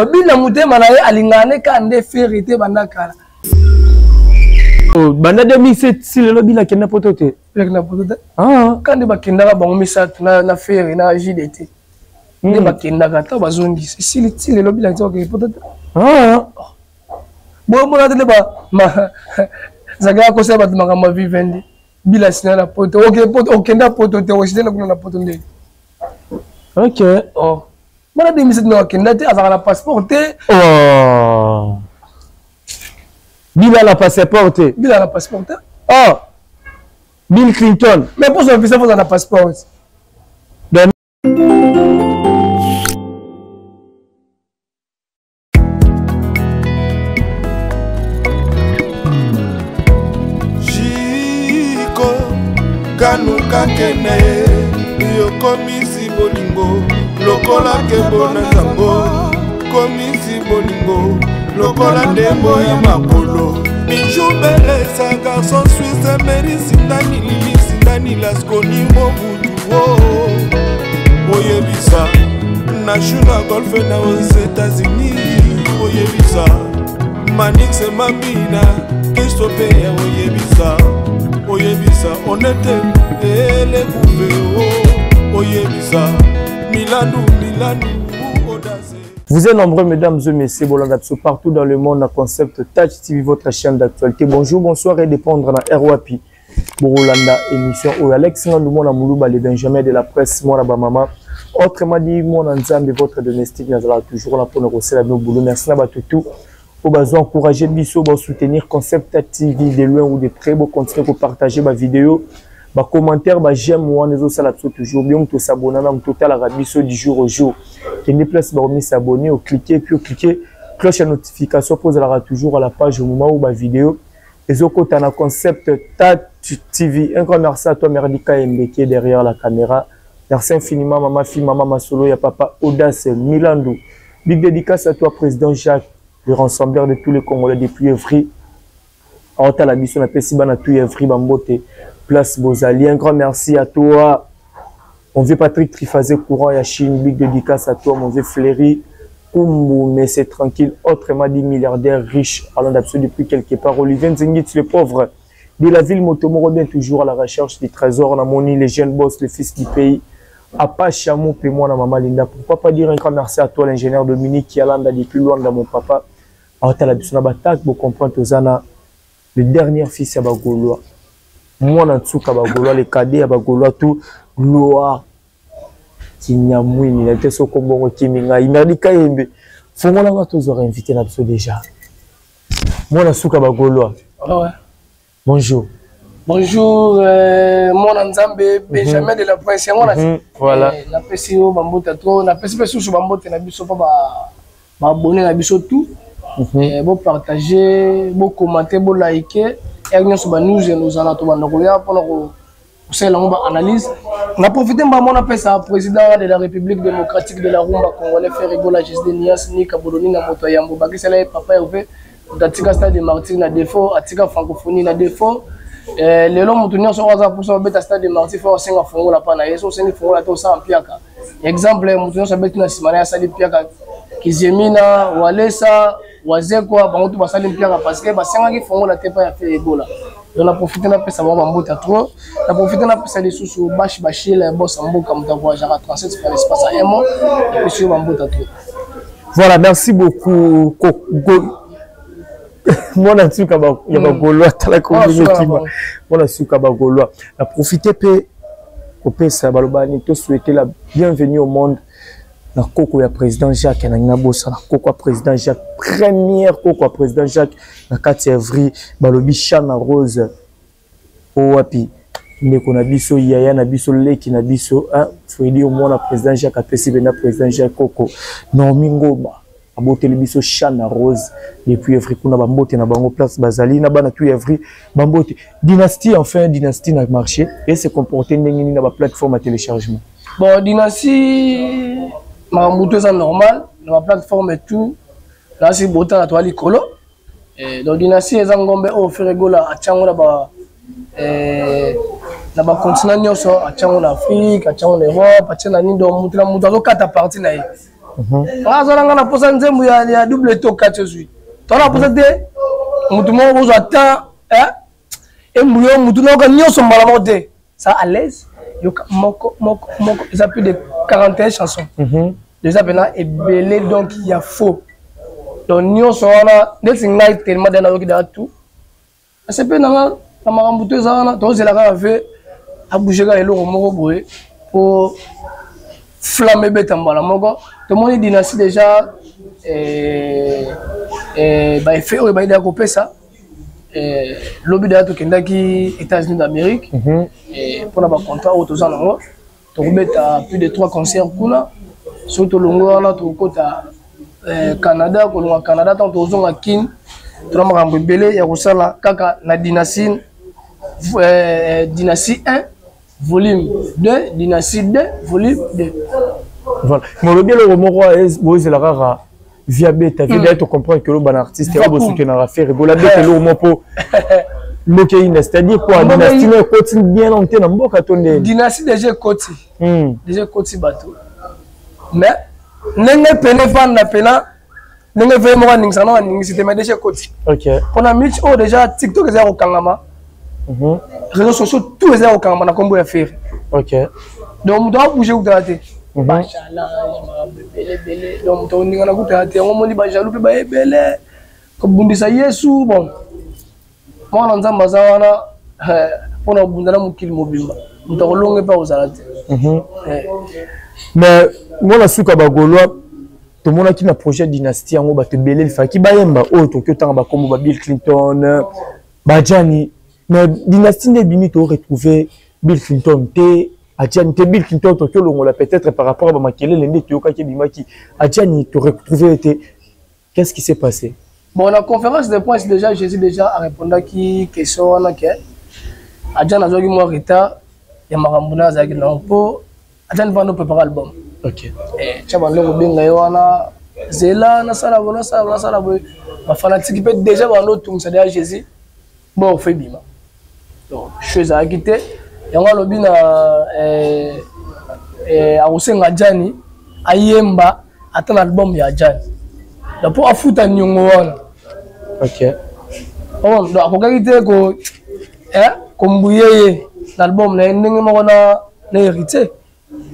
Bila mutema na ye alingane kande ferité bandakala. Oh, banda 2007 si le lobby la kenda potote. Kenda potote. Ah, quand ba kenda bango misatu na ferry na JDT. Ne ba kenda kata bazongi. Si le lobby la toko potote. Ah. Bon bon atele ba ma zaga ko se ba makama vivendi. Bila sina na poto. OK kenda potote o sina na poto ndé. OK. Oh. Banda 2007 na kenda te azaka na passeport te. Oh. Bila la passeport. Bila la passeport. Oh. Bill Clinton. Mais pour son fils, il faut un passeport. Jiko kanuka kene yokomisi bolingo lokola kebona zango komisi bolingo lokola ndembo ya makolo Bijubele sa garçon suisse meri sindani lili sindani laskoni mobutu oyebisa nashuna golf na aux États-Unis oyebisa Manix Mabina Kistope oyebisa honnête ele bouve oyebisa Milandu audace. Vous êtes nombreux, mesdames et messieurs, partout dans le monde, dans concept Touch TV, votre chaîne d'actualité. Bonjour, bonsoir et dépendre dans RWAPI. Borolanda, émission où Alex Nandoumo na Moulouba, les Benjamin de la presse, moi, la maman. Autrement dit, mon ensemble, votre domestique, nous allons toujours là pour nous recevoir nos boulots. Merci à tout. Pour vous encourager, biso, pour soutenir concept TV de loin ou de près, pour continuer à partager ma vidéo. Bah commentaire bah j'aime moi les autres là toujours bien tout s'abonner dans total à biso du jour au jour qui ne place bah on s'abonner ou cliquer puis cliquer cloche à notification pour la toujours à la page au moment où ma vidéo les autres côté na concept Touch TV un grand merci à toi Merdika MB qui est derrière la caméra merci infiniment maman fille maman Masolo ya papa Audace Milandu big dédicace à toi président Jacques le rassembleur de tous les Congolais depuis Evry en ta la mission na pesi bana tout Evry bambote Place Bozali, un grand merci à toi. On veut Patrick Trifazé courant et Chine, big dédicace à toi, mon vieux Fléry. Koumou, mais c'est tranquille. Autrement dit, milliardaire riche, allant d'absolu depuis quelque part. Olivier Nzengit, le pauvre de la ville Motomo revient toujours à la recherche du trésor. On a moni, les jeunes boss, le fils du pays. Apa Chamou, et moi, maman Linda. Pourquoi pas dire un grand merci à toi, l'ingénieur Dominique, qui a l'anda plus loin de mon papa. Alors, tu as l'habitude d'attaque, pour comprendre, Tozana, le dernier fils à Bagoloa. Moi, Natsuka Bagoloa, les cadets à Bagoloa, tout, gloire. Kinyamouini, il était sur Kombongo Kiminga, il m'a dit Kayembe. Faut moi, là, tous auraient invité l'absolu déjà. Moi, Natsuka Bagoloa. Ouais. Bonjour. Bonjour, mon Nzambe, Benjamin de la presse. Voilà. La presse, Bambote, la presse, sous Bambote, la biso, pas abonner la biso tout. Bon partager, bon commenter, bon liker. Et nous allons analyse. On a profité de mon appel à président de la République démocratique de la Rumba congolais Ferrego la geste de Nias ni Kabodoni na moto yambo bakisela papa Hervé datika stade de Martyr na défaut atika francophonie na défaut les longs moutoniens sont à pour ça beta stade de Martyr faut senga fongo la pana yeso sengi fongo la to sa piaka exemple moutoniens ça beta na simana sali piaka kizemina walesa wazekwa bango tu basali piaka parce que basenga ki fongo la tepa ya Ferrego là. On a profité de la peste à Bambote à trop. On a profité de la peste des sous Bash Bachil, boss en comme ta voix, j'ai 37 faire l'espace à un mois. Et puis sur Bambote à trop. Voilà, merci beaucoup. Moi, on a su qu'il y a un Gaulois, tu as la communauté. Moi, on a su qu'il y a un Gaulois. On a profité pour souhaiter la bienvenue au monde. Na koko ya président Jacques na nginabosa na koko président Jacques première koko président Jacques na 4 avril balobi chana rose owapi ndeko na biso yaya na biso leki na biso Fredi au mona président Jacques apesi bena président Jacques koko Normingoba aboteli biso chana rose depuis avril kuna bambote na bango place bazali na bana tout avril bambote dynastie enfin dynastie na marché et se comporter ndengini na ba plateforme à téléchargement. Bon dynastie ma moto c'est normal dans la plateforme et tout là c'est beau temps à toi l'icolo et donc dynastie les angombe au Ferrego là à Tchango là bas na ba continent nyoso a Tchango l'Afrique a Tchango l'Europe a Tchango ni do mutu na mutu zo kata partie na azala ngana posa nzembo ya double to 4 jours tona posa te mutu mo bozo ata et mouillon mutu no ka nyoso malamo te ça à l'aise yoka moko ça plus de 41 chansons déjà maintenant et belé donc il y a faux donc nyoso wana desinga tellement dans la da tout c'est peu na marambuto za wana to zela ka fait a bouger ka eloko moko boye pour flamme betambala moko to moni dynastie déjà ba effet o ba ida ko pesa lobby d'ailleurs qui États-Unis d'Amérique pour avoir contrat au tous en to mettre plus de 3 concerts kuna surtout longo na to kota Canada ko longa Canada tant to zonga kin to makambo belé ya kusala kaka na dynastie 1 volume 2 dynastie 2 volume 2 voilà mon lobby le moko est la rara via beta via tu comprends que le bon artiste est au soutenir à faire rigoler beta le mot pour moquer c'est-à-dire quoi dynastie ne continue bien longtemps dans mboka tonne dynastie déjà côté bateau mais n'engé peine fan na pena n'engé vraiment ningsa na ningsite mais déjà côté OK on a mis oh déjà TikTok est au kangama réseaux sociaux tous les au kangama na kombo ya faire OK donc on doit bouger ou d'aller Machallah, belé donc on dit on a goûté à terre on m'a dit bah jaloux pe ba belé comme bundisa Yesu bon moi on nzamba za wana on a bundana mukili mobimba mutakolonge pa ozalate mais moi la suka bagolwa to mona ki na projet dynastie ngo ba te belé le fa ki ba yemba o to ki otanga ba kombo ba Bill Clinton ba Jani mais dynastie ne bimi to retrouver Bill Clinton te Adjani te Bill Clinton to que l'on l'a peut-être par rapport à Makele l'ende to ka bimaki Adjani te retrouver qu'est-ce qui s'est passé? Bon la conférence de presse déjà Jésus déjà a répondu à qui question wana ke Adjani a zogi mo retard ya makambuna za ki non po Adjani va nous préparer l'album. OK. Chaba ngo benga wana zela na sala bona sala bo ba fanatique peut déjà ba no tum ça déjà Jésus bon fait bima. Donc chose à quitter yango lobi na akosenga Adjani ayemba ata na album ya Adjani da po afuta nyongo wana OK donc akokaki te ko kombuyeye na album na ndenge moko na hérité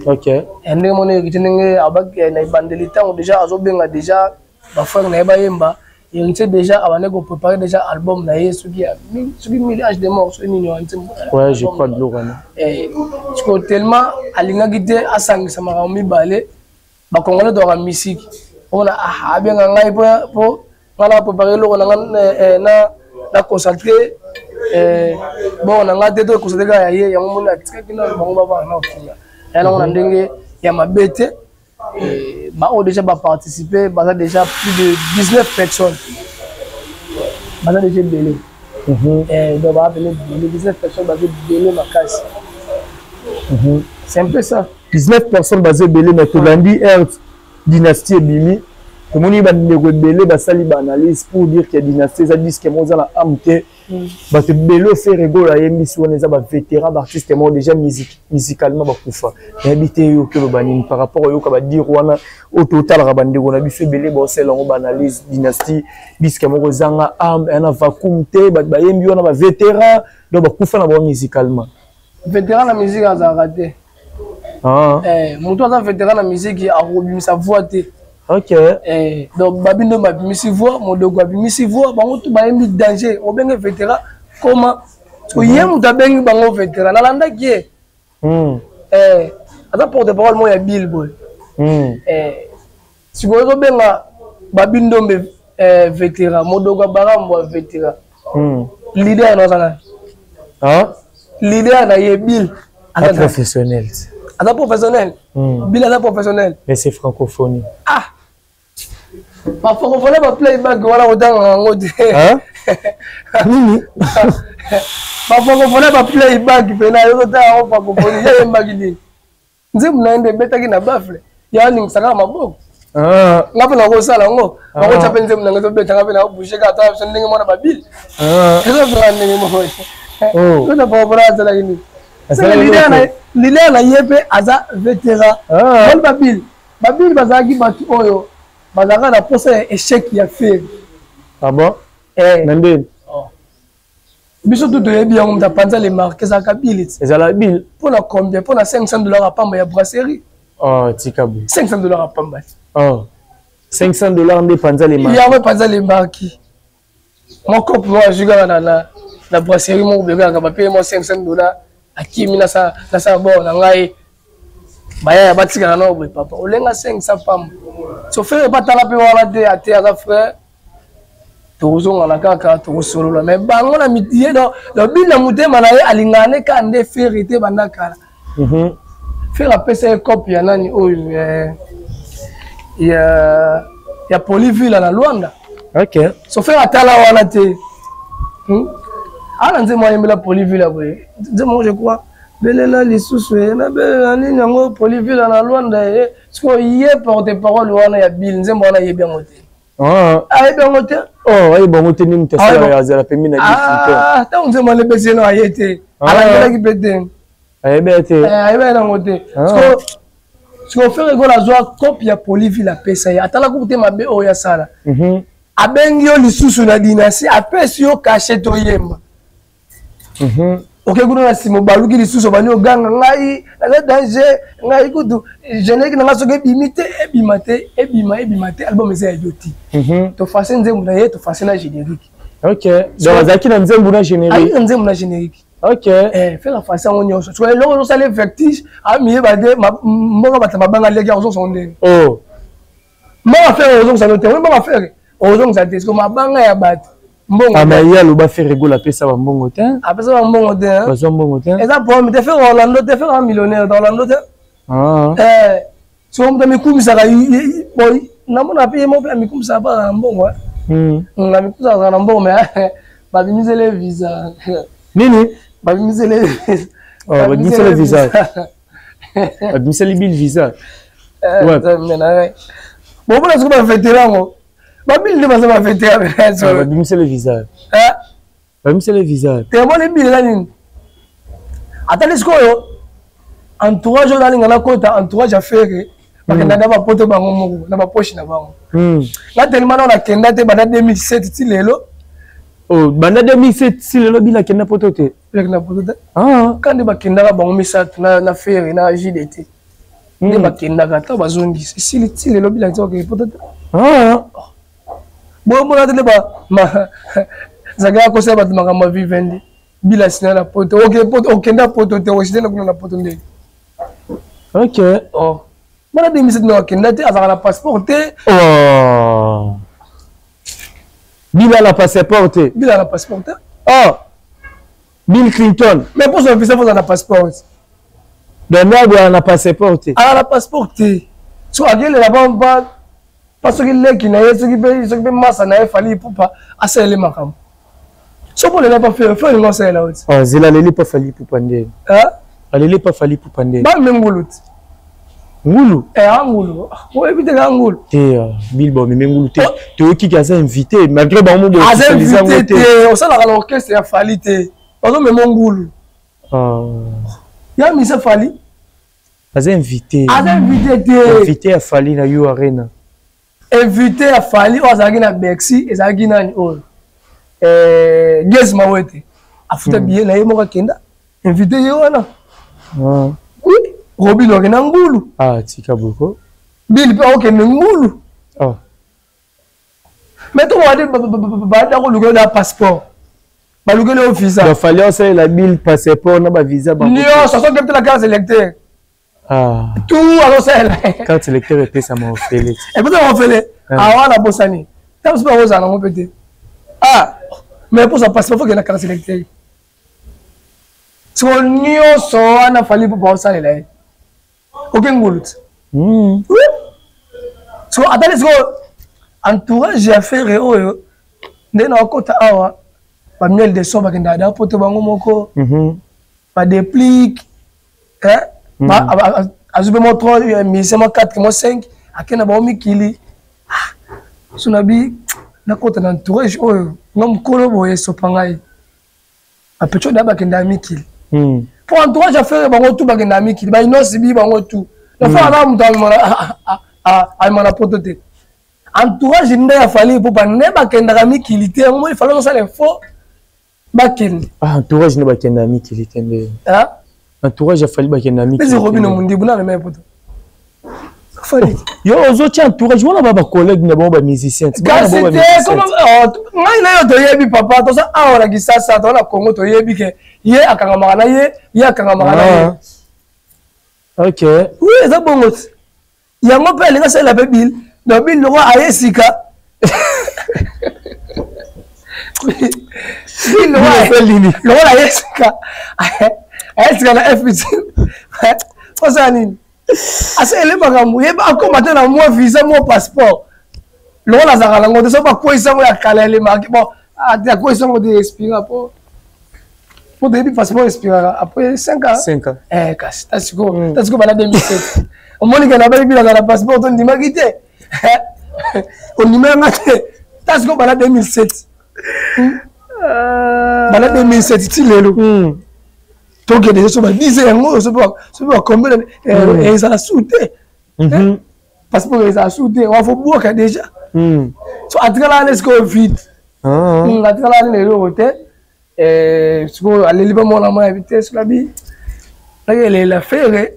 OK ndenge moko na hérité ndenge abaki na ibandeli tango déjà azobenga déjà ba frère na bayemba hérité déjà avant de préparer déjà album na Yesu qui a millage de morts sur nini ouais je crois de l'orana tellement alinga gite asangisa makambi balé ba congolais doit musique on a bien ngai po ngala préparer lo na concentrer bon na ngate to concentrer ya ye ya ngomona tikakina bango ba na otinga ya na ndenge ya mabete bah, déjà participé, bah, déjà plus de 19 personnes. Bah, déjà belé. Donc, bah, 19 personnes basées belé ma casse. C'est un peu ça. 19 personnes basées belé, mais tu l'as dit, dynastie Bimi. Tout le monde va belé, bah, ça, analyse pour dire que dynastie, ça dit que moi, ça, la amte. Bah, tu belé, fait rigolo, la yémi, si on est un vétéran, artiste, moi, déjà musicalement, bah, pour faire. Habité, par rapport au cas dire, au total, on a fait belé, bah, c'est l'on analyse dynastie, bisque moi, zanga, am, un vacuum, bah, yémi, on a vétéran, donc, bah, pour faire musicalement. Vétéran, la musique, a raté. Mon tour, vétéran, la musique, il a remis sa voix. OK. Donc, Babindo m'a mis si voix, mon dogo a mis si voix, bah, on tout va mis danger. On bien vétéran, comment? Parce que hier, on t'a bien mis bango vétéran. Nalanda qui est? Attends, pour te parler, moi, il y a Bill Boy. Si vous avez bien Babindo vétéran, mon dogo Barambo vétéran. L'idée, non, ça. L'idée, c'est Bill. Professionnel. Ada professionnel. Bill ada professionnel. Mais c'est francophonie. Ah. Ma francophonie va playback voilà autant en mode. Hein? Ma francophonie va playback pena autant en francophonie. Ya mbagili. Nze mnaende beta kina bafle. Ya ni saka maboko. Ngapo na kosala ngo. Bako chapenze mnanga to beta ngapo na bouger ka ta so ndenge mona babil. Eso fera ndenge mo. Ko na pa braza la ini. L'idée na yepe aza vétéran. Bon babil. babili bazalaki bato oyo bazalaka na posa ya échec ya feri. Ah bon? Nandeni. Biso tout toyebi yango muta panza les marques ezalaka bili. Ezala bil. Pona combien? Pona $500 à pamba ya brasserie. Oh, tikabu. $500 à pamba. Oh. $500 nde panza les marques. Yango panza les marques. Mon couple moi juga na brasserie mo beka ka papier mo $500 akimi na sa bon na ngai. Baya batika na no papa. Olenga 500 pamba. So frère batala pe wala te ate aka frère. Tozonga na kaka tozolola mais bango na mitie do bina mutema na ye alingane ka nde frère te bandakala. Frère apesa copie ya nani oyo ya Polyville na Luanda. OK. So frère atala wana te. Ala nze mo yembela Polyville boye. Nze mo je crois belela lisusu na belela nini yango Polyville na Luanda siko ye porte parole wana ya Bill nze mo na yebi yango te. Ayebi yango te. Oh, ayebi yango te nini tasala ya zala pemi na difficulté. Ah, ta nze mo le bese no ayete. Ala ngela ki pete. Ayebi te. Ayebi yango te. Siko frère go la joie copie ya Polyville la pesa ya atala ko te mabe o ya sala. Abengi yo lisusu na dynastie apesi yo cachet to yemba. Ok, kuna na simo baluki lisusu bani oganga ngai na danger ngai kutu generique na ngaso ke bimite ebimate album eza ya joti. To façon nzembo na ye to façon na générique. OK. Donc azaki na nzembo na générique. Ayi nzembo na générique. OK. Fais la façon on nyonso. Tu vois lo ça les vertige ami bade mbonga bata mabanga leki ya ozo ndeni. Oh. Mbonga faire ozo ça noter. Mbonga faire ozo ça te ko mabanga ya bata. Mbongo. Ah mais ya lo ba faire rigolo pesa ba mbongo te. Apesa ba mbongo te. Ba mbongo te. Eza pour me te faire Orlando te faire un millionnaire dans Orlando te. Ah. So on me kumisa ka boy na mona paye mo pe mi kumisa ba mbongo. Na mi kumisa na mbongo mais ba bimisele visa. Nini? Ba bimisele. Oh, ba bimisele visa. Ba bimisele bil visa. Ouais. Bon pour ce que ba fêter là ngo. Ba bil de ba fêter avec ça. Ba bimisele visa. Ba bimisele visa. Te mo le bil là nini? Atale skoyo. Entourage dans l'ingana kota entourage à faire bakenda na ba poto bango moko na ba poche na bango. Là tellement on a kenda te bana 2007 ti lelo. Oh, bana 2007 ti lelo bila kenda poto te. Bila kenda poto te. Ah, quand de bakenda bango misatu na faire na JDT. Ne bakenda ka ta bazongi si ti lelo bila ti ok poto te. Ah. Bon mo na te ba zaga ko se ba makambo vivendi. Bila sina na poto. Ok poto okenda poto te o sina kuna na poto ndeni. OK. Oh. Moi, je suis un passeport. Oh. Bill a la passeport. Bill a la passeport. Oh. Bill Clinton. Mais pour ce visa, il faut un passeport. Donc, moi, il a la passeport. Ah, la passeport. So, à quel là-bas, parce que les qui n'ont ce qui masse n'a fallu pour pas assez les marams. So, pour les pas faire, faire une conseil là. Oh, Zila Lili pas fallu pour pande. Hein? Lili pas fallu pour pande. Bah, même Ngoulout. Ngulu. Ngulu. Où est-ce que Ngulu? Bill, bon, mais Ngulu, tu es qui a invité, malgré bon, mon invité, au sein de l'orchestre, il a fallu. Pardon, mais mon Ngulu. Il y a mis ça fallu. Invité. Invité à Fali na You Arena. Invité à Fali, on a gagné à Bexi et ça a gagné à Guess Mawete. A foutu bien na yemo kenda. Invité yona. Oui, Robi lo kena Ngulu. Ah, tika boko. Bill pe ok Ngulu. Oh. Mais toi on a ba ko le passeport. Ba le visa. Il fallait aussi la Bill passeport na ba visa ba. Non, ça sont que la carte électeur. Ah. Tout alors c'est là. Carte électeur et ça m'a offert. Et peut-être on fait les. Ah voilà Bossani. T'as pas Rosa non peut-être. Ah. Mais pour ça passeport faut que la carte électeur. So nyo so ana fali pour pas ça là. Aucun goulut. Oui. So atale so entourage à faire oyo. Ndena okota awa. Ba miel de so ba kenda da poto bango moko. Ba déplique. Hein? Ba azube mo 3 mais c'est mo 4 mo 5 akena ba mikili. Sunabi na kota na entourage oyo. Ngam kolo boye so pangai. A pecho da ba kenda mikili. Pour entourage à faire bango tout bagenda mikili ba inosi bi bango tout. Le fa na muta ayima na poto te entourage nde ya fali po bane bakendaka mikili te yango il fallait osala fo bakende entourage nde bakenda mikili te nde entourage ya fali bakenda mikili pesi robino mundibu na mema poto fali yo ozotia entourage wana ba collègue na bango ba musicien kasi te ngai na yo toyebi papa toza awa na kisasa toza Congo toyebi ke ye akangamaka na ye akangamaka na ye ok oui eza bongo te yango mpe alingi asalela mpe bile na bile loko aye sika loko aye sika aye sika na fpt osala nini asele makambo yeba akoma te na mwa visa mwa passeport loko nazalaka nango te so bakweisango ya kala elemaki bon akweisango te expira po toyebi passeport expiraka après 5 ans 5 ans kasi tasiko bana 2007 omonike na bali bilaka na passeport tondimaki te ondimanga te tasiko bana 2007 bana 2007 ti lelo tokende so badise yango so bakombela ezala su te passeport ezala su te wafo bwoka déjà so atikala ane siko vide atikala ane lelo te siko aleli bamona mwa ya vitesse labi nakelela fere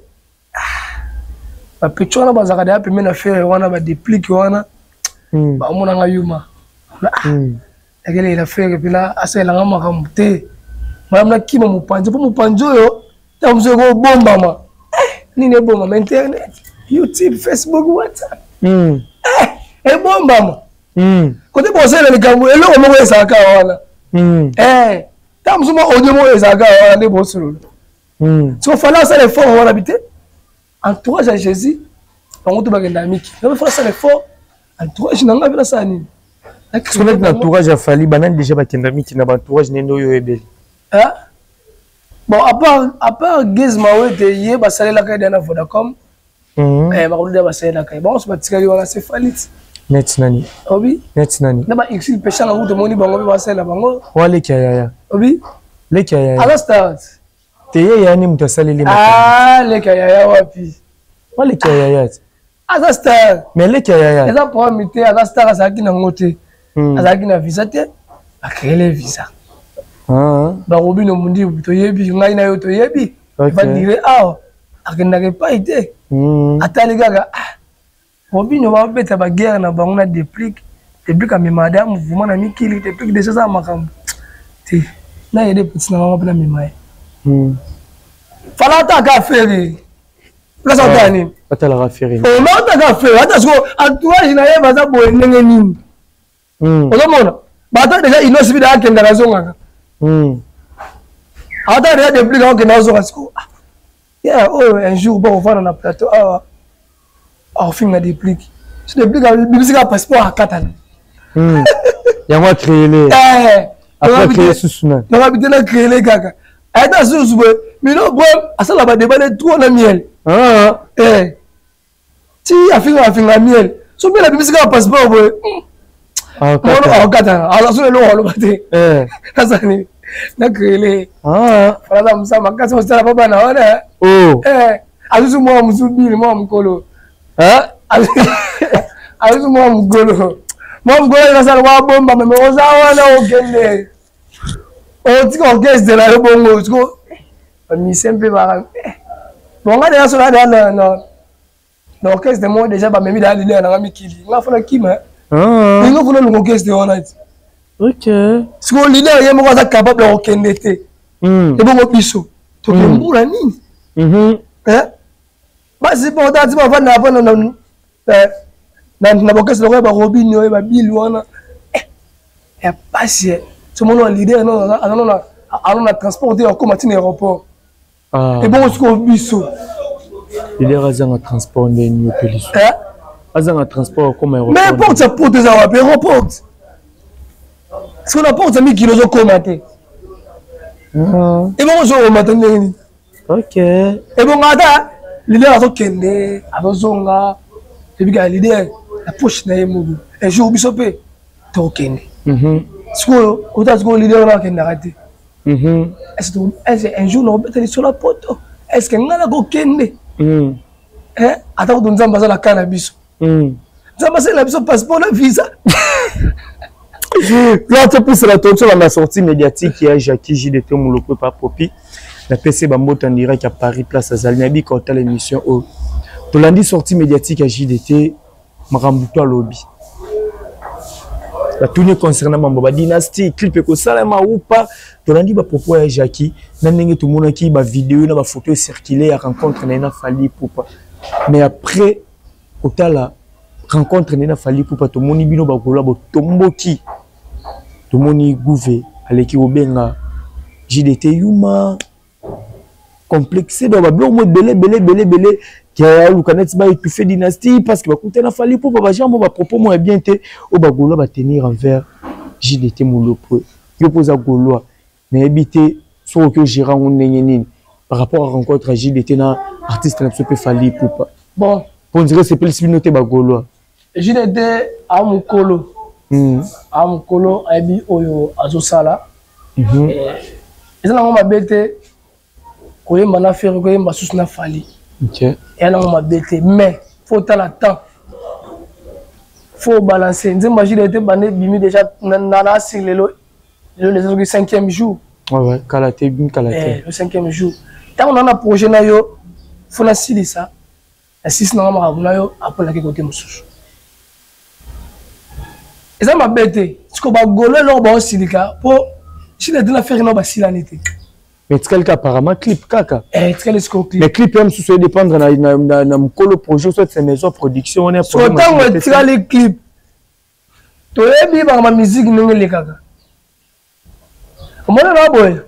bapetu wana bazalaka deya pembe na fere wana badeplike wana bamonanga yuma nakelela fere mpena asalelanga makambo te madame nakima mopanzi mpo mopanzi oyo ta mosu ekobombama nini ebombama internet youtube facebook whatsapp ebombama kote bosalela likambo eloko moko ezalaka wana ta mosu mwa audio moko ezalaka wana nde bosolola siko fala asala effort wana bi te entourage ya jésus bango to bakenda ya miki fala asala effort entourage na ngai mpe nasala nini soki na entourage ya fali banani déjà bakenda miki na baentourage nende oyo oyebeli bon à part Gez Mawe te ye basalelaka ye na Vodacom bakoludi basalelaka ye bango so batikali wana se falit net nani obi net nani na ba exil peshanga ngo tomoni bango mpe basalela bango waleki ya yaya obi leki ya yaya ala start te ye yani mutu asaleli leki ya yaya wapi waleki ya yaya aza star mais leki ya yaya eza problème te aza star azalaki nango te azalaki na visa te bakreele visa barobino mundi toyebi ngai na yo toyebi badire awa akendaka epai te atali kaka robino babeta baguerre na bango na déplique amemada ya mouvement na mikili déplique déjà aza makambo te nayede peti na bango mpe na mema ye fala ataka affaire place atala nini atalaka affaire ataka affaire ata siko entourage na ye baza boye ndenge nini ozomona bata déjà inosi bida akendaka azongaka ata déjà déplique akokende azonga siko oyo un jour bokofanda na plateau awa akofinga na déplique so déplique bibisika passeport akatana yango acréele après créé susuna nakabite na créele kaka ayeta susu boye mino bro asala badebale trop na miel ti afinga miel so mbela bibisika passeport boye mono akokatana aso eloko aloba te asani na créele falaza musa makasi osala pa bana wana asusu mwa musu bili mwa mokolo asusu mwa mokolo ekasala kwa bomba meme oza wana okende otika orchestre na yo bongo siko bamise mpe bonga deja so nade na orchestre moko deja bamemi deja lider nanga mikili nga fona kima ingo fona lunga orchestre wana ti siko lider ye moko aza capable ya kokende te ebongo biso tokembula nini basi mpo otati bavanda apo na bokesi lokoya barobini oyo babili wana ya pasi somoni wa lider ano na transport te akoma ntina aéroport ebongo sikoyo biso lider azanga transport ndeni opeliso azanga transport akoma aéroport mais porte ya porte eza wapi aéroport siko na porte ya mikili ozokoma te ebongo ozokoma te ndenge nini ebongo ata lider azokende azozonga ebika lider la poche na ye moko un jour biso mpe tokende sikoyo ota sikoyo lider wana akendaka te est-ce un jour nakobeta lisolo ya poto est-ce que ngai nakokende ata kutu nzambe aza na ka na biso Ça m'a la besoin passeport la visa. Là, tu plus la torture dans la sortie médiatique qui a Jackie JDT Mouloko par Popi. La PC Bambo en direct à Paris, place à Zalinabi, quand l'émission au. Tu l'as dit sortie médiatique à JDT, Marambuto à lobby. La tournée concernant Mambo dynastie, clip et salama ou pas. Tu l'as dit à propos à Jackie, n'importe tout le monde qui a vidéo, na photo circulée à rencontre n'a fallu pour pas. Mais après, au la rencontre n'a fallu pour pas. Tout le monde bino bagola bo tomboki. Tout le monde gouvé aleki obenga JDT Yuma complexé dans bablo mo belé qui a eu connaître ba étouffé dynastie parce que ba coûter na fallu pour ba jambo ba propos mo bien té o bagola ba tenir envers JDT Mouloko yo posa goloa mais habité sur que gérant on nini par rapport à rencontre à JDT na artiste na peut fallu pour pas Bon, pour dire c'est plus noté ba goloa JDT a mukolo amukolo aibi oyo azosala eza nango mabe te koyemba na fere koyemba susu na fali eya nango mabe te mais faut tala temps faut balancer nzemba JDT bande bimi déjà na asili lelo les autres 5e jour ouais kalaté bin kalaté le 5e jour tant on a un projet na yo faut na silisa la six na marabu na yo après la côté mususu. Et ça m'a bêté. Parce que bagolo là ba silika pour si les deux la faire non ba silanité. Mais tu quelqu'un apparemment clip kaka. Tu quel est clip? Mais clip même sous dépendre na mkolo projet soit ces maisons production on est pour tant on tira les clips. To ebi ba ma musique ngeli kaka. Omona na boy.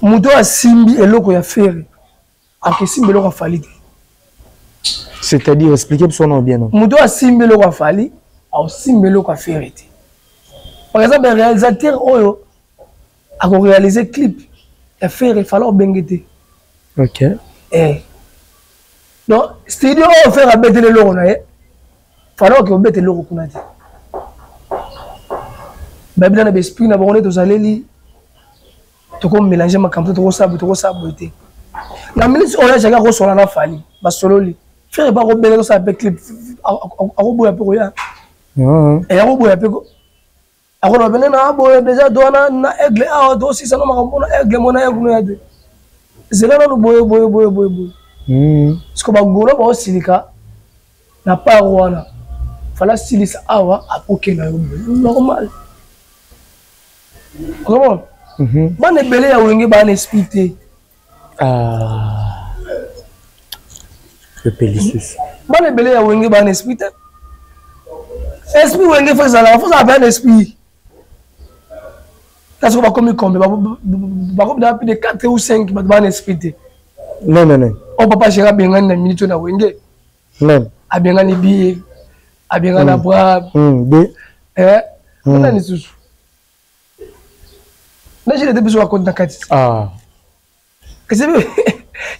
Muto asimbi eloko ya faire. Akesimbi eloko falite. C'est-à-dire expliquer son nom bien non. Muto asimbi eloko fali. Aussi melo quoi faire. Par exemple, un réalisateur oyo a réalisé clip et faire il fallait bengete. OK. Donc studio on faire à bête le logo na fallait que bête le logo kuna te. Babila na besprit na bonne to zaleli to ko mélanger ma camp to sabu te. Na minute on a chaka ko sola na fali ba sololi. Faire pas ko bele ça avec clip a ko boya pe ko ya. Et on boit un peu. Alors on vient na boya déjà doana na aigle a do si ça no makambo na aigle mona aigle na de. Zela na boya. Parce que bagolo ba silika na pa wana. Fala silisa awa apoke na yo normal. Comment? Ba ne belé ya wenge ba na expliquer. Le pélissus. Ba ne belé ya wenge ba na expliquer. Esprit wenge fait ça là, faut ça bien esprit. Parce que va comme combien va comme depuis de 4 ou 5 va ban esprit. Non. On papa gérer bien na minute na wenge. Non. A bien ni bi, a bien na bra. On a ni sous. Là j'ai besoin de compte kati. Que c'est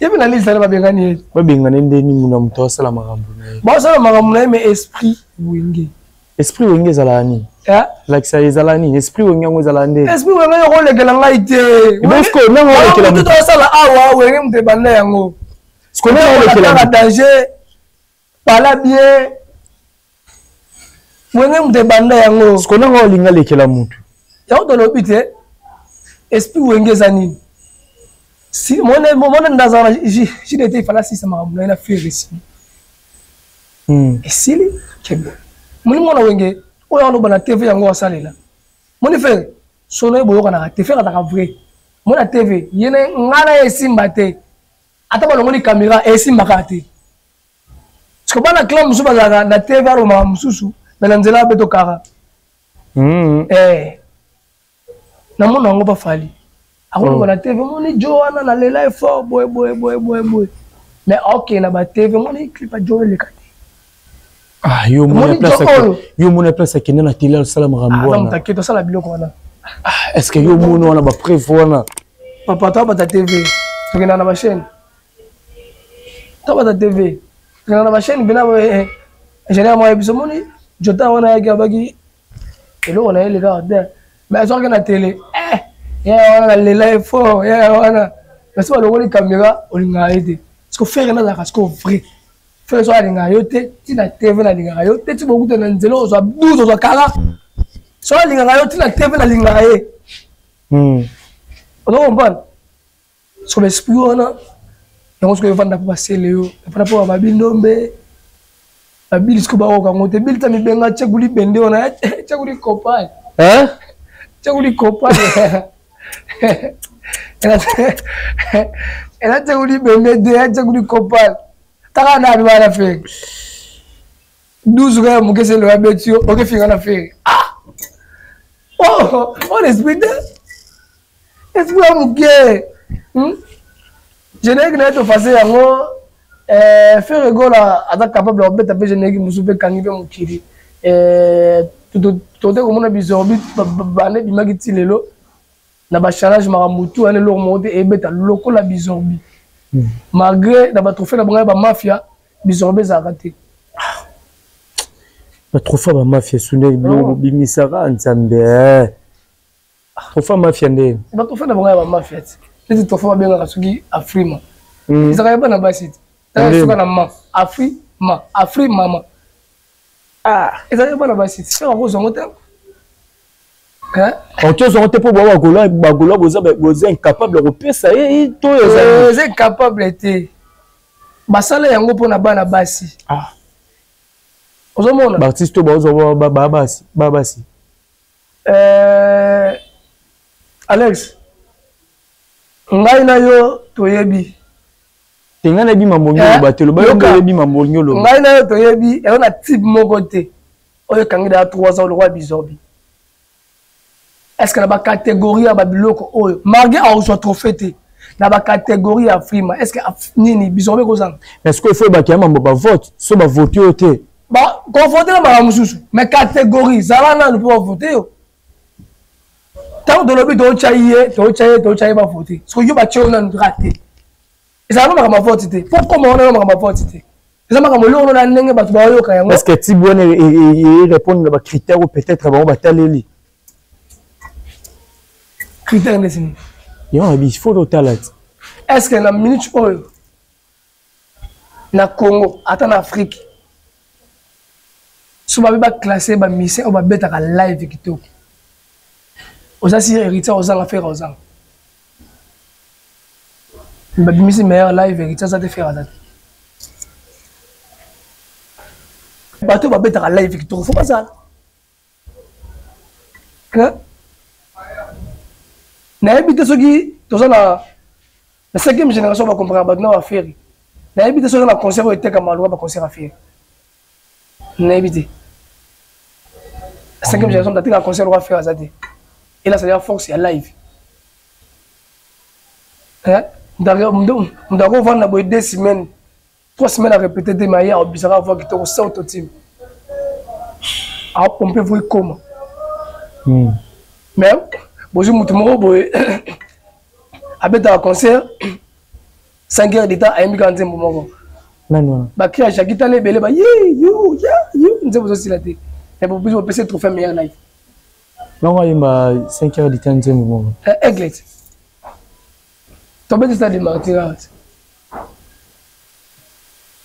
il y a une liste là ba bien ni. Ba bien ni ndeni muna mto sala magambo na. Ba sala magambo na mais esprit wenge. Esprit wenge zalani. Like ça zalani, esprit wenge ngo zalande. Esprit wenge yo lekela ngai te. Parce que non ngo lekela. Tout ça là awa wenge mte banda yango. Ce qu'on a lekela danger. Parla bien. Wenge mte banda yango. Ce qu'on a ngo linga lekela mutu. Ya to lobite. Esprit wenge zani. Si mon ndazana JDT fala si ça m'a amené na faire ici. Et si li kebo. Moni mona wenge oyo ndo bana TV yango asalela. Moni fe sono boyo kana TV ka ta vrai. Mona TV yene ngana esimba te. Ata balongo ni caméra esimba ka te. Parce que bana clan musu bazaka na TV aro ma mususu na nzela beto kara. Na mona ngo ba fali. Ako bana TV moni Joana na lela fort boy. Mais OK na ba TV moni clip a Joe le kati. Yo mona place qui na télé sala marambo wana. T'inquiète ça la biloko wana. Est-ce que yo mona wana ba preuve wana? Papa toi ta TV. Tu na ma chaîne. Toi ta TV. Tu na ma chaîne bina généralement ebiso moni jota wana ya bagi. Elo wana le gars de. Mais ça que na télé. Ya wana le live fort, ya wana. Mais ça le caméra on l'a aidé. Parce que faire na parce que vrai. Fais soit linga yote, tu na TV na linga yote, tu beaucoup de nzelo soit 12 soit 40. Soit linga yote na TV na linga ye. On comprend. Sur l'esprit on a on se vendre pour passer Léo, pour rapport à Babil Nombe. Babil ce que ba ko ngote bil tami benga chaguli bende on a chaguli copain. Hein? Chaguli copain. Elle a chaguli bende de chaguli copain. Taka na bana faire 12 heures mo kese le abetio o ke finga na faire ah oh on esprit mo ke je n'ai que n'être facile yango faire rigola ata capable de beta pe je n'ai que musupe kangibe mukiri tout comme on a bizorbi bane bimaki lelo na ba challenge maramutu ane lo monte e beta loko la bizorbi. Malgré la trophée la mafia, bizorbe za raté. La trophée la mafia sunne bimisara nzambe. Trophée mafia ndé. La trophée la mafia. Les trophées ba benga kasuki Afrima. Ils arrivent pas na basit. Tala suka na ma Afri mama. Ah, ils arrivent pas na basit. C'est un gros zongote. En tout cas, on te peut voir Bagola, vous êtes incapable de repérer ça. Vous êtes incapable de. Basala yango pona bana basi. Ah. Ozomona. Baptiste babasi. Alex. Ngai na yo toyebi. Tenga na bi mambonyolo batelo ba yo bi mambonyolo. Ngai na yo toyebi, e na type moko te. Oyo kangida 3 ans le roi bizorbi. Est-ce que la catégorie à Babiloko oyo malgré a reçu trophée na ba catégorie à Frima est-ce que nini bizorbe kozanga est-ce qu'il faut ba kiama ba vote so ba voter oté ba ko voter na ba mususu mais catégorie zala na ne peut voter yo tant de lobby to chaye ba voter so yo ba cheo na raté ezala ba ma vote té pourquoi on a ba vote té ezala ba mo lo na ndenge ba ba yo kayango est-ce que Tibone répondre ba critères ou peut-être ba taleli critères de signes. Il faut le talent. Est-ce que la minute oil na Congo, en Afrique, si on va classer ba mission, on va mettre à live qui tout. Aux assis héritiers aux gens à faire aux gens. Ba mission meilleur live héritier ça te faire ça. Bateau va mettre à live qui tout. Faut pas ça. Hein? Na habité soki toza na 5e génération va comprendre ba na affaire na habité soki na concert était comme malwa ba concert affaire na habité 5e génération d'attendre un concert va faire azadi et là ça la force ya live hein ndako vendre na boy 2 semaines 3 semaines à répéter des mailles obisara voir que to sauto team a pomper vous comment mais bonjour mutumo boy abeta un concert 5 heures d'état à emi quand tempo moko nani ba kia jakita le bele ba you nzebo zo silate et pour plus passer trophée meilleur live non yimba 5 heures d'état nzembo moko eglet to beta de martyrat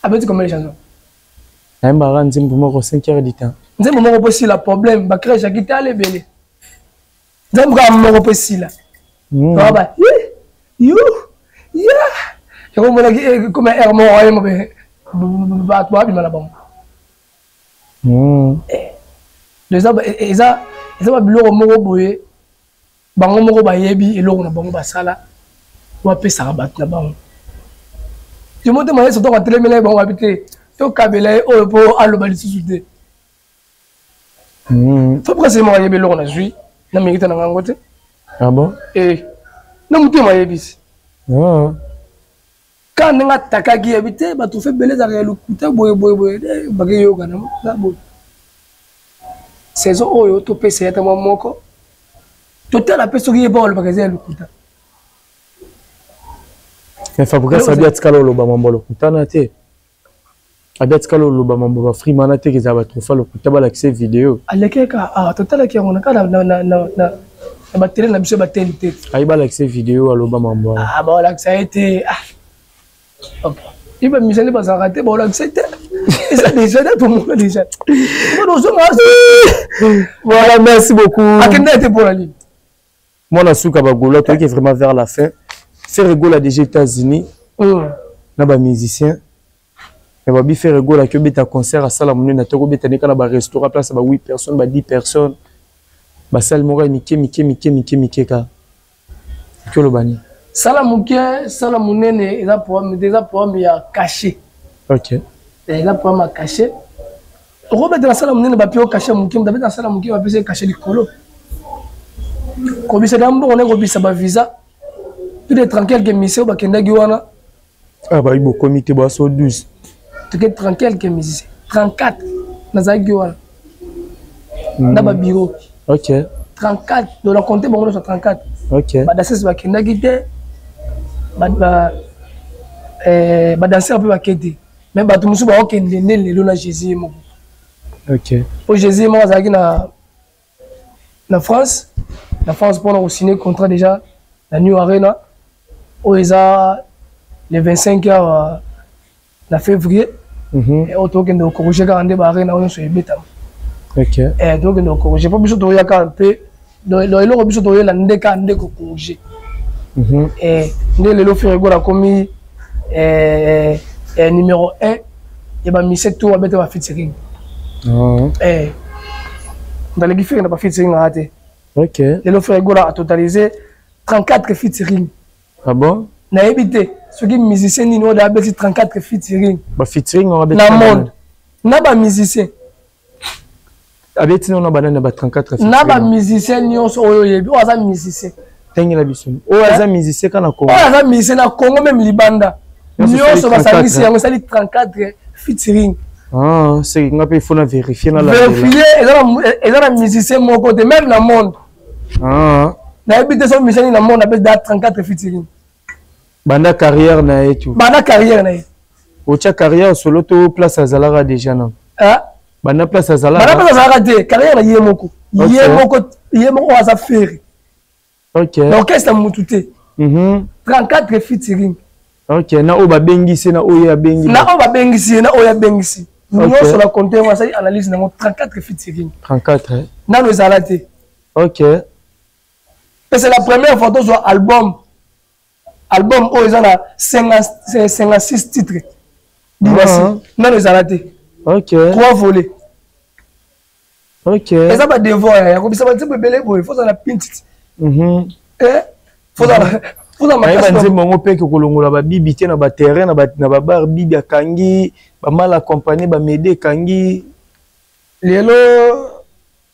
abeti comme les chansons yimba ran nzembo moko 5 heures d'état nzembo moko possible la problème ba kia jakita le bele nzembo ka moko possible là ba you je comprends comme Hermon Royaume ba toi bi malabon les aba eza ba biloko moko boye bango moko ba yebi eloko na bango ba sala wa pesa ba na bango je monte moyen surtout quand telemela bango habité to kabela o po aloba lisute faut presque mo yebi eloko na jui na mérite na ngangote ah bon non muté ma yebisi quand nga takaki habité ba tout fait beleza ya lukuta boye bagay yoga na bo saison oyo to pesa ya tamo moko total la peso ki ba bagay ya lukuta mais fabrica sabia tikalo lo ba mambo lukuta na te abia tikalo lo ba mambo ba free mana te ki za ba trofa lukuta ba l'accès vidéo alekeka total ki on ka na ba télé na biso ba télé ay ba l'accès vidéo aloba mambo ba l'accès été OK Il va me dire, ça raté, bon, là, c'était. Et ça, déjà, tout le monde, déjà. Voilà, merci beaucoup. À quel était pour la ligne? Moi, je suis vraiment vers la fin. Faire rigolo des États-Unis. Na ba musicien. Et ba bi faire rigolo que beta concert à sala monu na toko beta neka na ba restaurant place ba 8 personnes, ba 10 personnes. Ba salle mora mike ka. Que le bani. Sala munene eza programme ya caché. OK. Et là programme caché. Robert dans la salle munene ba pio caché mukim, dans la salle mukim ba pio caché likolo. Kobisa dambo on est kobisa ba visa. Plus de 30 quelques missions ba kenda giwana. Ah bah il y a comité bah sur 12. Tu es 30 quelques musiciens. 34 dans la giwana. Dans ba bureau. OK. 34 dans la compter bon sur 34. OK. Ba danser ba kenda gite. Ba danser un peu ba kete. Mais ba tout musu ba okende lelo na Jésus mo. OK. Pour Jésus mo azaki na France. La France pour signer contrat déjà la New Arena. Où ils ont le 25 heures de février. Et autant que nous corriger quand on est barré na on se bêta. OK. Et donc nous corriger pas besoin de rien peu. Le besoin de la ndeka ndeko corriger. Et nous le faire go la commis numéro 1 et ba mise tout avec ba featuring. Et dans les différents ba featuring a été. OK. Le faire go a totalisé 34 featuring. Ah bon? Na évité ceux qui musiciens ni no da beti 34 featuring. Ba featuring on na monde. Na ba musicien. Abeti no na banana ba 34 featuring. Na ba musicien ni oso oyo yebi o aza musicien. Tengi la biso. O aza musicien kana Congo. O aza musicien na Congo même Libanda. Ni oso ba salisi yango sali 34 featuring. Ah, c'est qu'il faut vérifier dans la vérifier et dans la musicien mon côté même la monde. Ah. Na évité son musicien na monde avec 34 featuring. Banda carrière na et tout. Banda carrière na. Ocha carrière solo to place à Zalara déjà non. Ah. Banda place à Zalara. Banda place à Zalara de carrière na yemoko. Yemoko asa faire. OK. Donc qu'est-ce que mutute? 34 featuring. OK, na o ba bengisi na oya bengi. Na o ba bengisi na oya bengisi. Nous sur la compter on ça analyse na 34 featuring. 34. Na nous zalate. OK. Et c'est la première photo sur album. Album où ils ont 56 titres. Non, ils ont raté. OK. 3 volets. OK. Et ça va devoir. Comme ça va être belé pour il faut ça la pinte. Faut ça ma casse. Banze mongo pe ko kolongola ba bibi te na ba terrain na ba bar bibi akangi ba mal accompagné ba m'aider kangi. Lelo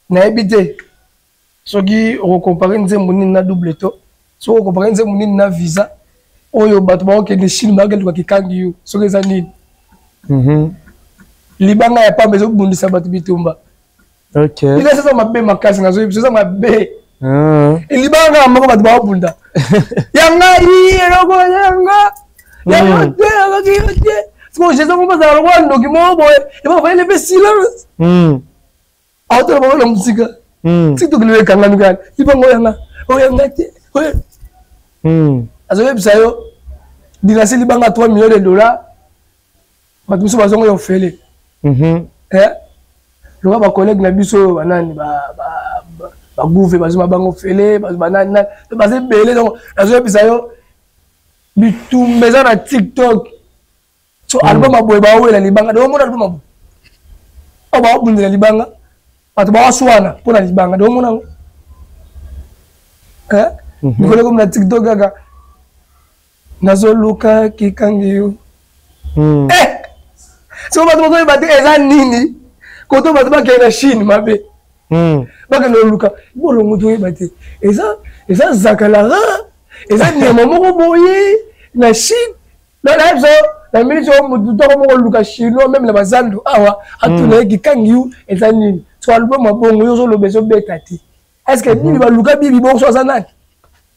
na ebité. Soki on compare nzembo ni na double to. So on compare nzembo ni na visa. Oyo bato ba okende Chine magel kwa kikangi yo soki eza nini libanga ya pambe zo bundisa bato bitumba. OK. Ila sasa mabe makasi ngazo yibi sasa mabe libanga ya mako bato ba bunda yanga yi eloko yanga yanga te so je zo mba za rwando kimo boy e ba fele be silence auto ba la musika sito kile kanga mikani libanga yanga o yanga te azo yebisa yo dinasi libanga 3 millions de dollars bato biso bazongo yo fele loka ba collègue na biso banani ba gouve bazoma bango fele banani baze belé donc azo yebisa yo bitumeza na TikTok so album aboye ba wela libanga do mona album abo o ba bundela libanga bato ba waswana pona libanga do mona nikole comme na TikTok gaga nazo luka kikangi yo so bato bato ba te eza nini koto bato ba ke na Chine mabe ba ke no luka bolo muto ba te eza zakalara eza nyama moko boye na Chine na live la minute o muto to moko luka chino même la bazandu awa atuna kikangi yo eza nini so album abongo yo zo lobeso betati est-ce que nini ba luka bibi bon so zanani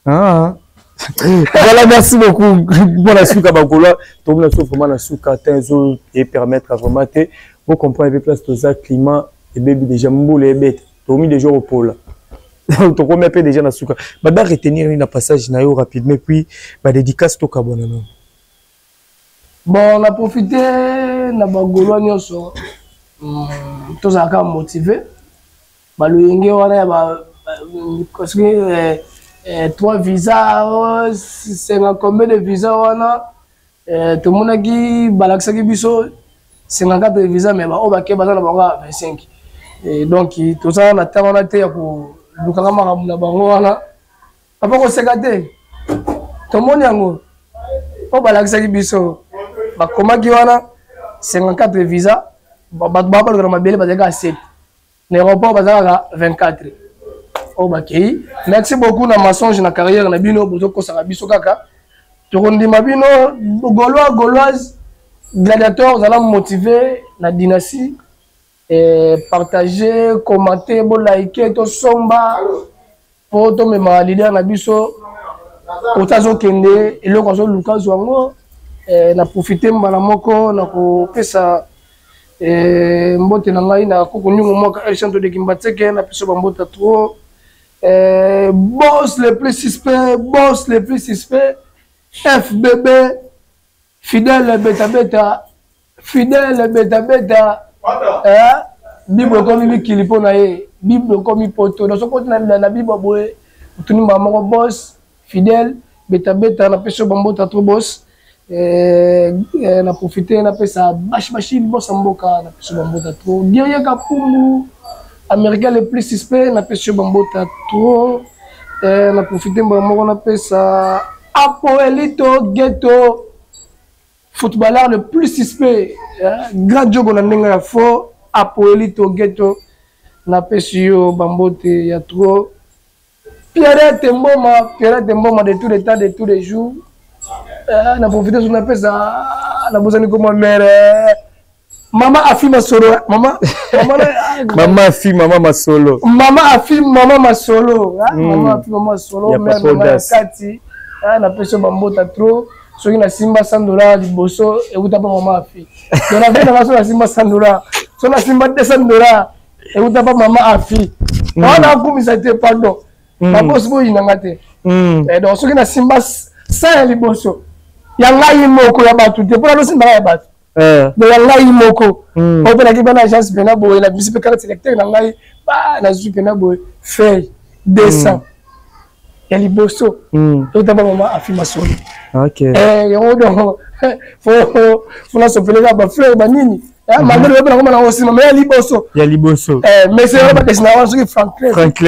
voilà, merci beaucoup pour la souka bakola. Tout le monde vraiment la souka tenzo et permettre à vraiment vous comprendre les places de ça climat et baby déjà mboule et bête. Tout mis des jours au pôle. Tout comme un peu déjà la souka. Bah retenir une passage na yo rapidement puis bah dédicace to kabona. Bon, on a profité na bagolo nyonso. Tous à quand motivé. Bah le yenge wana parce que 3 visas, c'est combien de visas wana? Tout le monde qui balaksa qui biso 54 visas mais bah on va que bazana banga 25. Et donc tout ça on a tant on a été pour lukanga makamuna bango wana. Apa ko sekate. Tout le monde yango. On balaksa qui biso ba komaki wana 54 visas. Ba le mabele bazaka 7. L'aéroport bazaka 24. Oh bakei. Merci beaucoup na mensonge na carrière na bino bozoko saka biso kaka. Tokondi mabino gauloise gladiateur vous allez motiver la dynastie et partager, commenter, bon liker to somba pour to mema leader na biso otazo kende et le konso Lucas Wango na profiter mbala moko na ko pesa mbote na ngai na koko nyungu moka El Chanto de Kimbateke na biso bambota trop boss le plus suspect FBB fidèle beta Bible comme mi kilipo na ye Bible comme mi poto dans ce côté na Bible boye tuni mama boss fidèle beta na peso bambota trop boss na profiter na pesa bashi boss mboka na peso bambota trop guerrier kapumu américain le plus suspect na peso bambota trop na profiter mboka na pesa Apoelito Ghetto footballeur le plus suspect grand jogo na ndenge fo Apoelito Ghetto na pesio bambote ya trop Pierre Temboma de tous les temps de tous les jours na profiter sur na pesa na bozani comme mère Mama Afi Masolo mama Afi Mama Masolo Mama Afi mère Kati na peso bambota trop soki na simba $100 liboso euta pa mama afi donc na vie na maso na simba $100 so na simba $200 euta pa mama afi wana akumisa te pardon na bosi boyi nanga te donc soki na simba 100 liboso ya ngai moko ya batu te pona losimba ya batu donc ya ngai moko opela ki bana agence pena boye na bisi pe carte sélecteur na ngai ba na zu pena boye feuille 200 ya liboso otaba mama Afi Masolo yango donc fo na sopeleka bafleur banini malgré opela ngoma na osima mais ya liboso mais c'est pas desina wana soki Franklin donc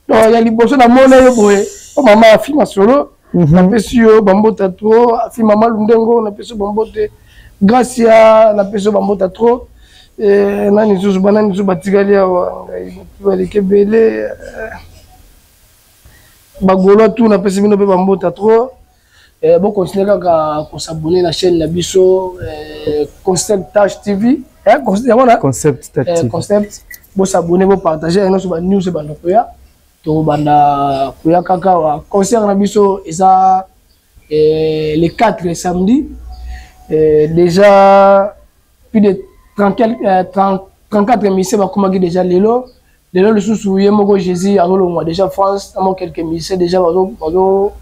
ya liboso na mona yo boye o mama Afi Masolo na pesi yo bambota trop Afi mama Lundengo na pesi bambote Gracia na pesi bambota trop nani zuzu banani zuzu batikali awa ngai baleke bele bagolo tout na pesi bino pe bambota trop bon continuer kaka ko s'abonner la chaîne la biso Concept Touch TV Concept bon s'abonner bon partager et sur news ba nokoya to banda koya kaka concert na biso eza les 4 samedi déjà plus de 34 émissions ba komaki déjà lelo le sous yemoko Jésus azolongwa déjà France tamo quelques émissions déjà bazo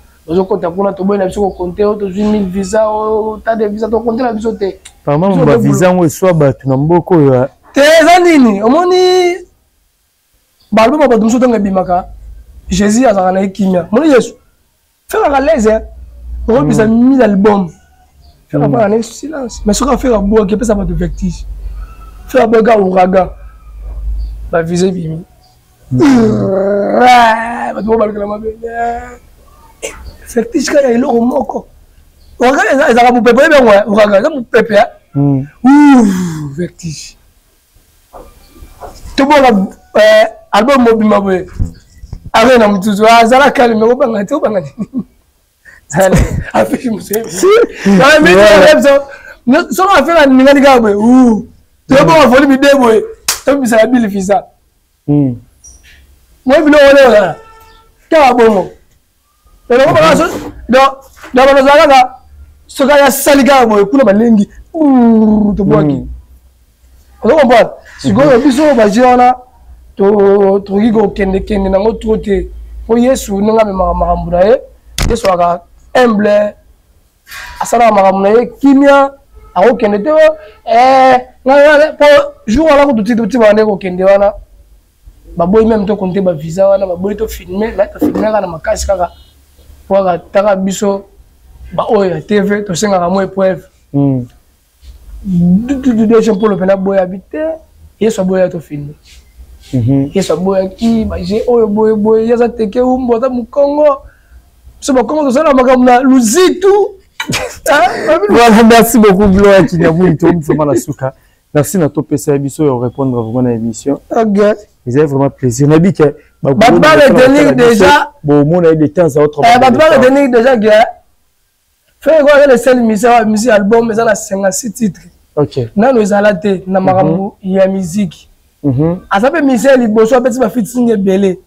kota kuna to boy na biso ko compter to 1000 visa o ta de visa to compter na biso te par moment ba visa ngo soit batu na mboko ya te zanini omoni balbo ba batu so tanga bimaka Jésus azana na kimia moni Yesu faire la l'aise on bisa 1000 albums faire pas en silence mais ce qu'on fait à bois qui peut ça pas de vertige faire ba ga ouragan ba visa bimi ba to ba kala mabe vertige ka ilo moko ouragan ezaka bu pepe be ngwa ouragan za bu pepe vertige to bola album mobima boy arena mtuzu azala kalme ko banga to banga zale afishi musebe na mimi lebso so afela ningani ka boy to bo voli bi de boy to bi sa bil visa mo bi no wala ka bomo pero ko banga so do bana zala ka so ka ya salika boy kuna balengi to boki ko comprendre sikoyo biso ba jona to gigo kende nango trote po Yesu nanga me makambo na ye Yesu aka humble asala makambo na ye kimia akokende te jour wana kututi bande kokende wana baboyi même to konte ba visa wana baboyi to filmer la to filmer kana makasi kaka pour taka biso ba oya TV to senga mo épreuve deuxième pour le pena boya habité yeso boya to filmer yeso boya ki ba je oyo boya yaza teke umbo ta mukongo so ba kongo to sala makambo na luzitu. Voilà, merci beaucoup Gloire Kinyabu Ntom vraiment la souka. Merci na to pesa biso et répondre vraiment à l'émission. OK. Vous avez vraiment plaisir. Nabi que ba retenir déjà bon mon a eu des temps à autre. Ba retenir déjà que fait quoi le seul musique album mais ça la 56 titres. OK. Na nous alate na makambo ya musique. Ça peut Michel Liboso petit ba featuring belé.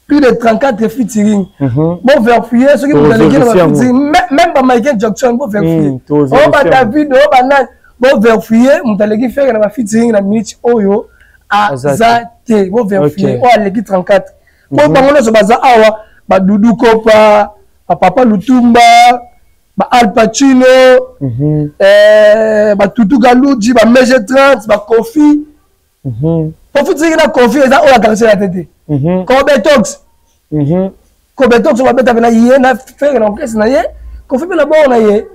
Plus de 34 featuring. Bon vérifier ce que vous allez dire même pas Michael Jackson bon vérifier. Oh ba David oh ba nan bon vérifier vous allez faire na featuring na minute oyo azate bon vérifier oh allez 34. Bon bangono so baza awa ba Dudu Kopa Papa Lutumba ba Al Pacino ba Tutu Galuji ba Meje 30 ba Kofi pour featuring na Kofi eza o la caractère la tête. Kobetox. Kobetox on va mettre na yé na faire na orchestre na yé. Kofi pe la bon na yé.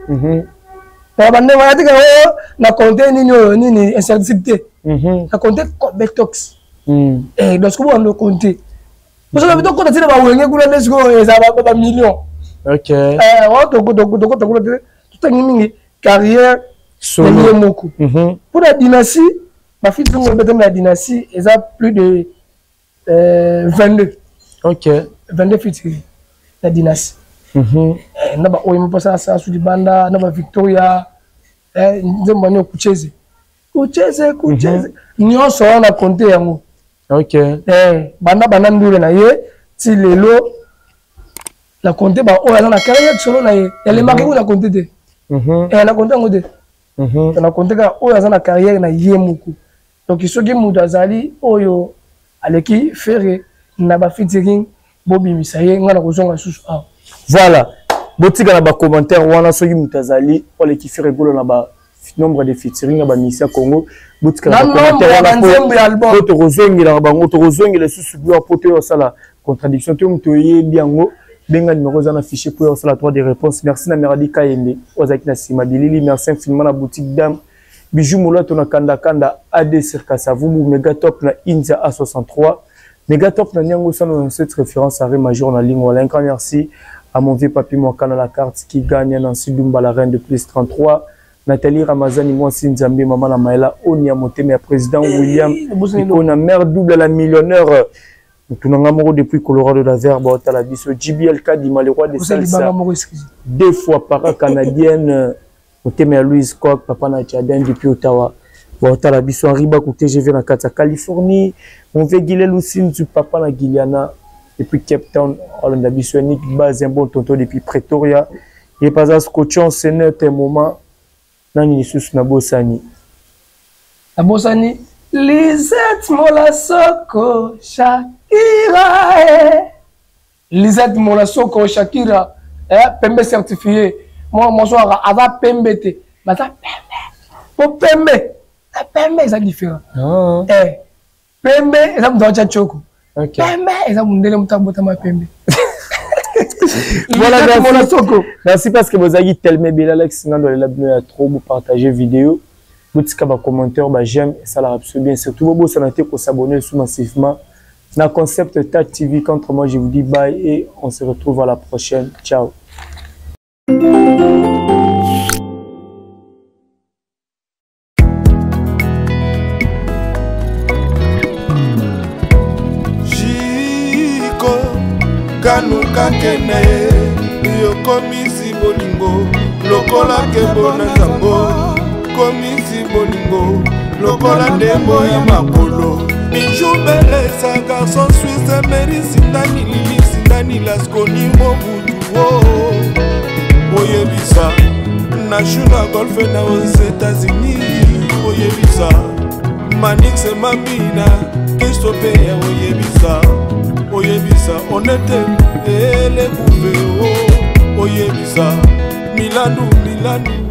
Ba bande wa tika o na compter nini incertitude. Na compter Kobetox. Donc ce qu'on va compter. Parce que Kobetox quand tu na ba wenge kula desko eza ba million. OK. Wa tout mingi carrière solo moko. Pour la dynastie ma fille de la dynastie, ils ont plus de 22. OK. 22 filles. La dynastie. N'a pas ouïe pas ça sous du banda, n'a pas Victoria. Nous avons Kucheze. Nous sommes à compter. OK. Banda ndule na ye, ti lelo la compter ba o na carrière solo na ye. Elle est marquée ou la compter de. Elle a compté ngode. On a compté ka o na carrière na ye moko. Donc il faut que Moudazali oyo aleki faire na ba featuring Bobby Misaye ngana kozonga susu a. Voilà. Botika na ba commentaire wana soki Moudazali aleki faire golo na ba nombre de featuring na ba Misia Congo. Botika na ba commentaire wana ko to kozongela na bango to kozongela susu bio apote yo sala contradiction to mtoye biango benga numéro za na fichier pour yo sala 3 des réponses. Merci na Meradi Kayende ozaki na Sima Bilili, merci infiniment na boutique Dame Bijou Molato na Kanda AD Circa Savubu Megatop na India A63 Megatop na Nyango 197 référence à Ré Major na ligne wala. Encore merci à mon vieux papy Mwakana la carte qui gagne Nancy Dumba la reine de plus 33 Nathalie Ramazani Mwansi Nzambe maman la Maëla Onia Moteme président William on a mère double la millionnaire tunanga moko depuis Colorado la Verbe à la biso JBLK di Malroi de salsa 2 fois par canadienne Oteme Louise Coq papa na Tchaden depuis Ottawa à la biso Riba côté TGV na Kata Californie on veut Guilel aussi du papa na Guyana depuis Cape Town on a biso Nick Baz un bon tonton depuis Pretoria et pas à Scochon c'est un moment nani sus na Bosani Lisette Molasoko Shakira Lisette Molasoko Shakira Pembe certifié moi soir avant Pembe te bata Pembe Pembe c'est différent Pembe ça me donne choko Pembe ça me donne mutabota ma Pembe. Voilà, merci parce que vous avez tellement bien Alex sinon dans les à trop vous partager vidéo vous dites qu'à commentaire j'aime ça la absolument bien surtout vous ça n'était qu'au s'abonner sous massivement dans concept TAT TV contre moi je vous dis bye et on se retrouve à la prochaine ciao. Kanuka kene yo komisi bolingo lokola kebo na zango komisi bolingo lokola ndembo ya makolo bijubele sa garçon suisse meri sindani lili sindani laskoni mobudu oyebisa national golf na aux États-Unis oyebisa Manix Mamina Christophe oyebisa oyebisa on était les couvées oyebisa milandu milandu